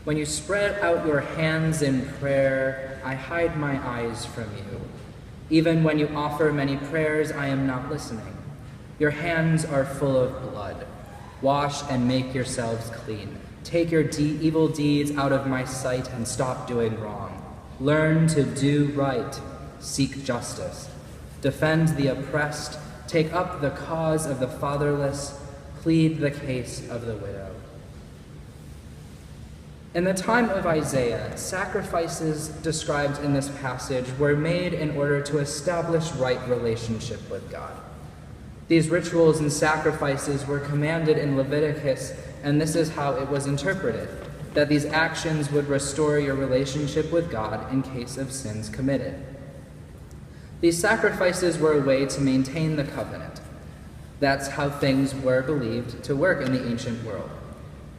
When you spread out your hands in prayer, I hide my eyes from you. Even when you offer many prayers, I am not listening. Your hands are full of blood. Wash and make yourselves clean. Take your evil deeds out of my sight and stop doing wrong. Learn to do right. Seek justice. Defend the oppressed. Take up the cause of the fatherless. Plead the case of the widow. In the time of Isaiah, sacrifices described in this passage were made in order to establish right relationship with God. These rituals and sacrifices were commanded in Leviticus, and this is how it was interpreted, that these actions would restore your relationship with God in case of sins committed. These sacrifices were a way to maintain the covenant. That's how things were believed to work in the ancient world.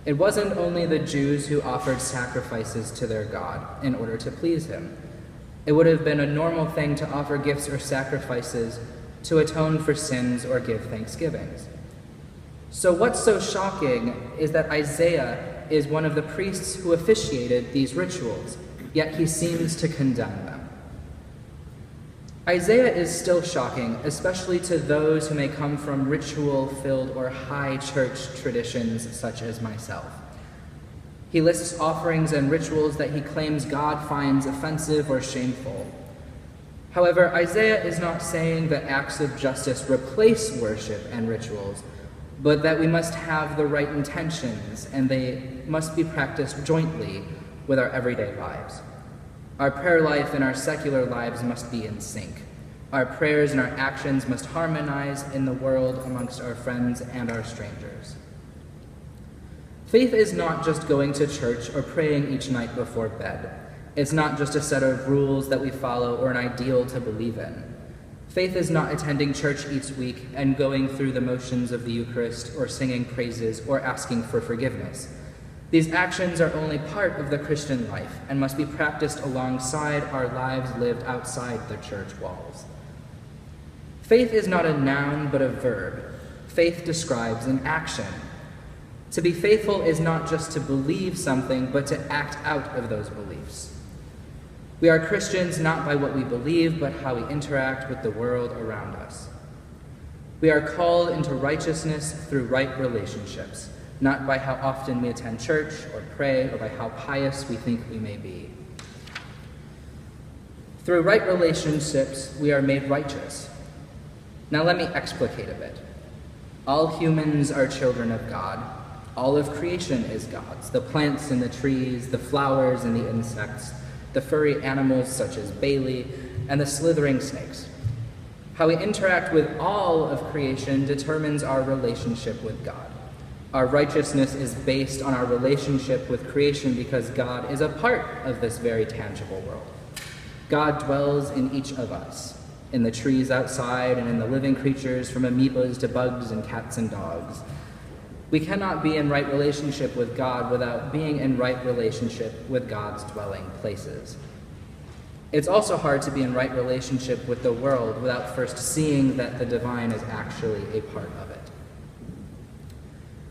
It wasn't only the Jews who offered sacrifices to their God in order to please him. It would have been a normal thing to offer gifts or sacrifices to atone for sins or give thanksgivings. So what's so shocking is that Isaiah is one of the priests who officiated these rituals, yet he seems to condemn them. Isaiah is still shocking, especially to those who may come from ritual-filled or high church traditions such as myself. He lists offerings and rituals that he claims God finds offensive or shameful. However, Isaiah is not saying that acts of justice replace worship and rituals, but that we must have the right intentions and they must be practiced jointly with our everyday lives. Our prayer life and our secular lives must be in sync. Our prayers and our actions must harmonize in the world amongst our friends and our strangers. Faith is not just going to church or praying each night before bed. It's not just a set of rules that we follow or an ideal to believe in. Faith is not attending church each week and going through the motions of the Eucharist or singing praises or asking for forgiveness. These actions are only part of the Christian life and must be practiced alongside our lives lived outside the church walls. Faith is not a noun, but a verb. Faith describes an action. To be faithful is not just to believe something, but to act out of those beliefs. We are Christians not by what we believe, but how we interact with the world around us. We are called into righteousness through right relationships, not by how often we attend church or pray or by how pious we think we may be. Through right relationships, we are made righteous. Now let me explicate a bit. All humans are children of God. All of creation is God's. The plants and the trees, the flowers and the insects, the furry animals such as Bailey, and the slithering snakes. How we interact with all of creation determines our relationship with God. Our righteousness is based on our relationship with creation because God is a part of this very tangible world. God dwells in each of us, in the trees outside and in the living creatures from amoebas to bugs and cats and dogs. We cannot be in right relationship with God without being in right relationship with God's dwelling places. It's also hard to be in right relationship with the world without first seeing that the divine is actually a part of it.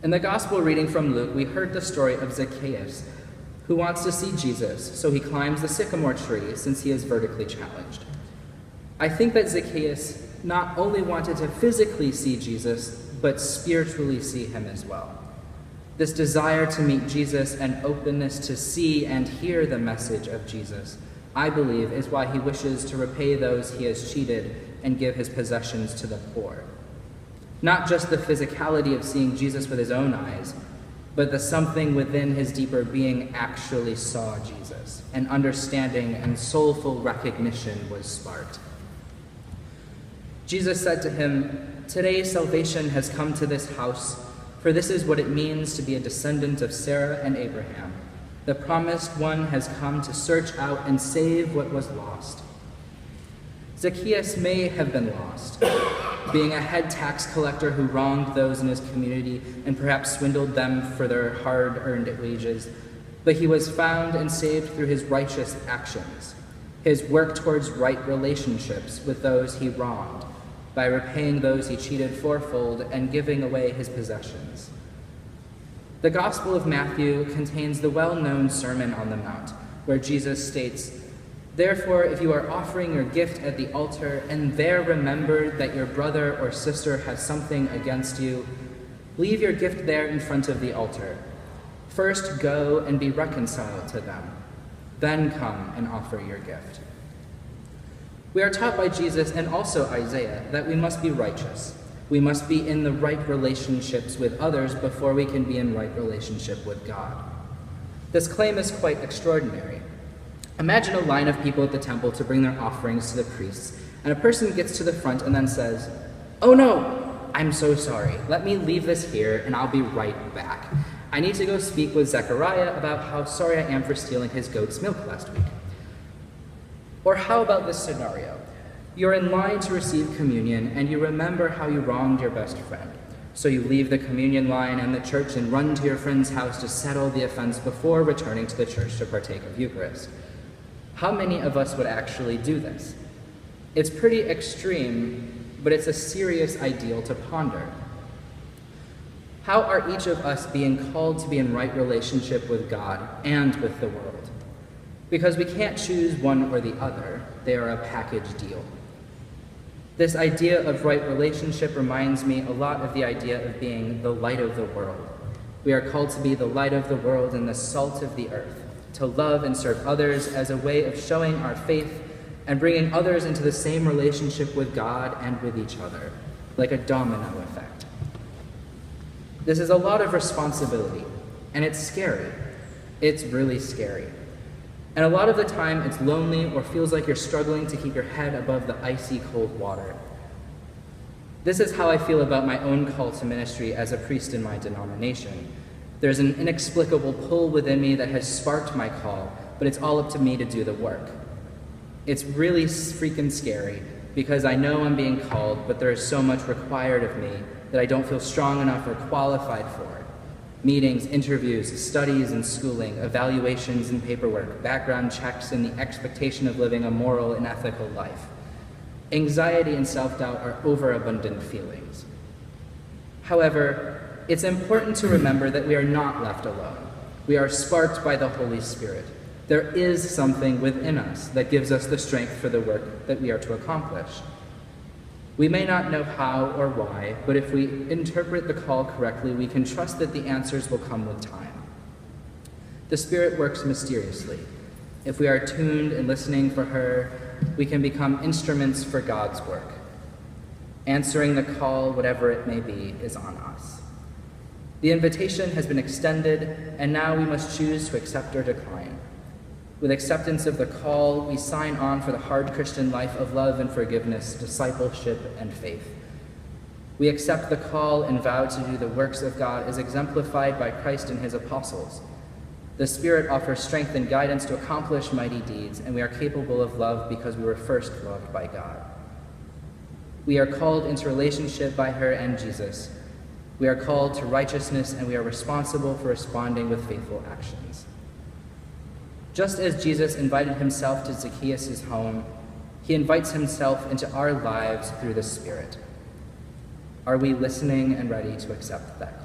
In the gospel reading from Luke, we heard the story of Zacchaeus, who wants to see Jesus, so he climbs the sycamore tree since he is vertically challenged. I think that Zacchaeus not only wanted to physically see Jesus, but spiritually see him as well. This desire to meet Jesus and openness to see and hear the message of Jesus, I believe, is why he wishes to repay those he has cheated and give his possessions to the poor. Not just the physicality of seeing Jesus with his own eyes, but the something within his deeper being actually saw Jesus, and understanding and soulful recognition was sparked. Jesus said to him, "Today salvation has come to this house, for this is what it means to be a descendant of Sarah and Abraham. The promised one has come to search out and save what was lost." Zacchaeus may have been lost, being a head tax collector who wronged those in his community and perhaps swindled them for their hard-earned wages, but he was found and saved through his righteous actions, his work towards right relationships with those he wronged, by repaying those he cheated fourfold and giving away his possessions. The Gospel of Matthew contains the well-known Sermon on the Mount, where Jesus states, "Therefore, if you are offering your gift at the altar and there remember that your brother or sister has something against you, leave your gift there in front of the altar. First go and be reconciled to them. Then come and offer your gift." We are taught by Jesus and also Isaiah that we must be righteous. We must be in the right relationships with others before we can be in right relationship with God. This claim is quite extraordinary. Imagine a line of people at the temple to bring their offerings to the priests, and a person gets to the front and then says, "Oh no, I'm so sorry. Let me leave this here and I'll be right back. I need to go speak with Zechariah about how sorry I am for stealing his goat's milk last week." Or how about this scenario? You're in line to receive communion and you remember how you wronged your best friend. So you leave the communion line and the church and run to your friend's house to settle the offense before returning to the church to partake of Eucharist. How many of us would actually do this? It's pretty extreme, but it's a serious ideal to ponder. How are each of us being called to be in right relationship with God and with the world? Because we can't choose one or the other. They are a package deal. This idea of right relationship reminds me a lot of the idea of being the light of the world. We are called to be the light of the world and the salt of the earth, to love and serve others as a way of showing our faith and bringing others into the same relationship with God and with each other, like a domino effect. This is a lot of responsibility, and it's scary. It's really scary. And a lot of the time, it's lonely or feels like you're struggling to keep your head above the icy cold water. This is how I feel about my own call to ministry as a priest in my denomination. There's an inexplicable pull within me that has sparked my call, but it's all up to me to do the work. It's really freaking scary because I know I'm being called, but there is so much required of me that I don't feel strong enough or qualified for. Meetings, interviews, studies and schooling, evaluations and paperwork, background checks, and the expectation of living a moral and ethical life. Anxiety and self-doubt are overabundant feelings. However, it's important to remember that we are not left alone. We are sparked by the Holy Spirit. There is something within us that gives us the strength for the work that we are to accomplish. We may not know how or why, but if we interpret the call correctly, we can trust that the answers will come with time. The Spirit works mysteriously. If we are tuned and listening for her, we can become instruments for God's work. Answering the call, whatever it may be, is on us. The invitation has been extended, and now we must choose to accept or decline. With acceptance of the call, we sign on for the hard Christian life of love and forgiveness, discipleship, and faith. We accept the call and vow to do the works of God as exemplified by Christ and his apostles. The Spirit offers strength and guidance to accomplish mighty deeds, and we are capable of love because we were first loved by God. We are called into relationship by her and Jesus. We are called to righteousness, and we are responsible for responding with faithful actions. Just as Jesus invited himself to Zacchaeus' home, he invites himself into our lives through the Spirit. Are we listening and ready to accept that